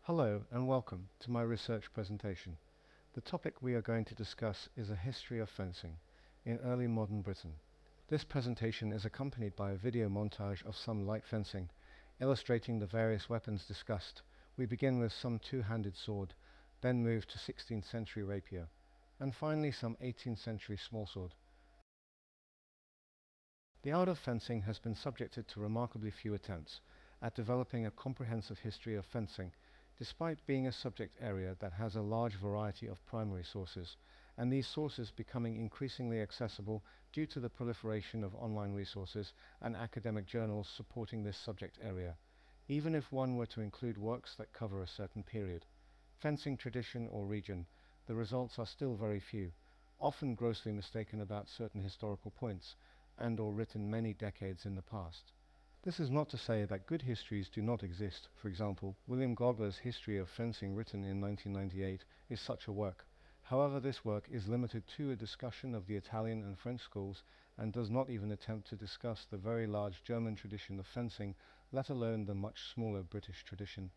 Hello and welcome to my research presentation. The topic we are going to discuss is a history of fencing in early modern Britain. This presentation is accompanied by a video montage of some light fencing, illustrating the various weapons discussed. We begin with some two-handed sword, then move to 16th century rapier, and finally some 18th century smallsword. The art of fencing has been subjected to remarkably few attempts at developing a comprehensive history of fencing, despite being a subject area that has a large variety of primary sources, and these sources becoming increasingly accessible due to the proliferation of online resources and academic journals supporting this subject area, even if one were to include works that cover a certain period, fencing tradition or region, the results are still very few, often grossly mistaken about certain historical points, and or written many decades in the past. This is not to say that good histories do not exist. For example, William Gobler's History of Fencing, written in 1998, is such a work. However, this work is limited to a discussion of the Italian and French schools and does not even attempt to discuss the very large German tradition of fencing, let alone the much smaller British tradition.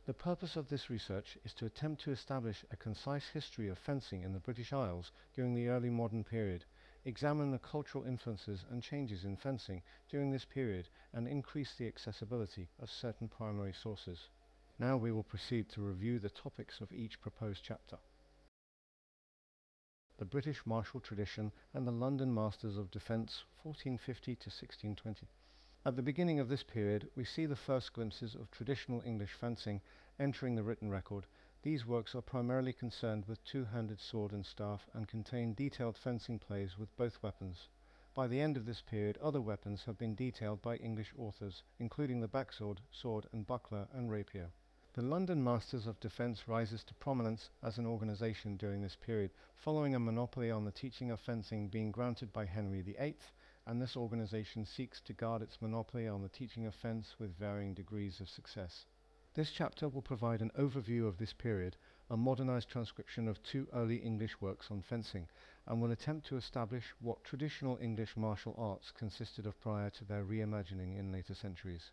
The purpose of this research is to attempt to establish a concise history of fencing in the British Isles during the early modern period, examine the cultural influences and changes in fencing during this period, and increase the accessibility of certain primary sources. Now we will proceed to review the topics of each proposed chapter. The British martial tradition and the London Masters of Defence 1450 to 1620. At the beginning of this period, we see the first glimpses of traditional English fencing entering the written record. These works are primarily concerned with two-handed sword and staff and contain detailed fencing plays with both weapons. By the end of this period, other weapons have been detailed by English authors, including the backsword, sword and buckler and rapier. The London Masters of Defence rises to prominence as an organisation during this period, following a monopoly on the teaching of fencing being granted by Henry VIII, and this organisation seeks to guard its monopoly on the teaching of fence with varying degrees of success. This chapter will provide an overview of this period, a modernised transcription of two early English works on fencing, and will attempt to establish what traditional English martial arts consisted of prior to their reimagining in later centuries.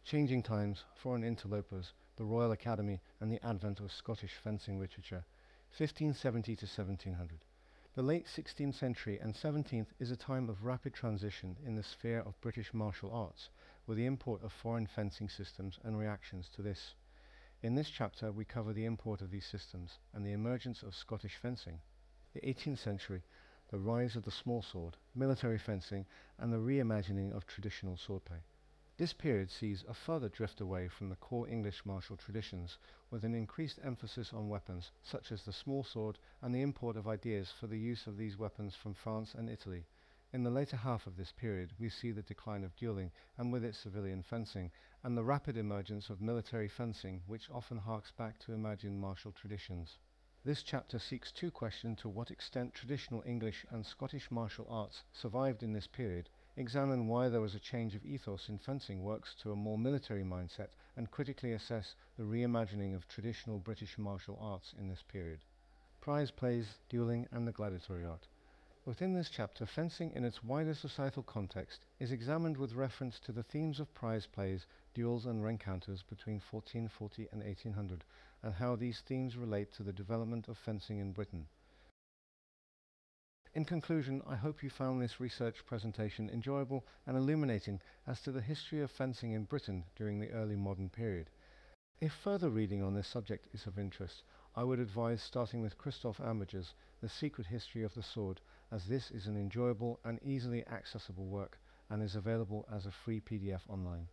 Changing times, foreign interlopers, the Royal Academy, and the advent of Scottish fencing literature, 1570 to 1700. The late 16th century and 17th is a time of rapid transition in the sphere of British martial arts, with the import of foreign fencing systems and reactions to this. In this chapter we cover the import of these systems and the emergence of Scottish fencing, the 18th century, the rise of the small sword, military fencing, and the reimagining of traditional swordplay. This period sees a further drift away from the core English martial traditions, with an increased emphasis on weapons such as the small sword and the import of ideas for the use of these weapons from France and Italy. In the later half of this period we see the decline of dueling, and with it civilian fencing, and the rapid emergence of military fencing, which often harks back to imagined martial traditions. This chapter seeks to question to what extent traditional English and Scottish martial arts survived in this period, examine why there was a change of ethos in fencing works to a more military mindset, and critically assess the reimagining of traditional British martial arts in this period. Prize plays, dueling, and the gladiatory art. Within this chapter, fencing in its wider societal context is examined with reference to the themes of prize plays, duels and rencounters between 1440 and 1800, and how these themes relate to the development of fencing in Britain. In conclusion, I hope you found this research presentation enjoyable and illuminating as to the history of fencing in Britain during the early modern period. If further reading on this subject is of interest, I would advise starting with Christoph Amberger's The Secret History of the Sword, as this is an enjoyable and easily accessible work and is available as a free PDF online.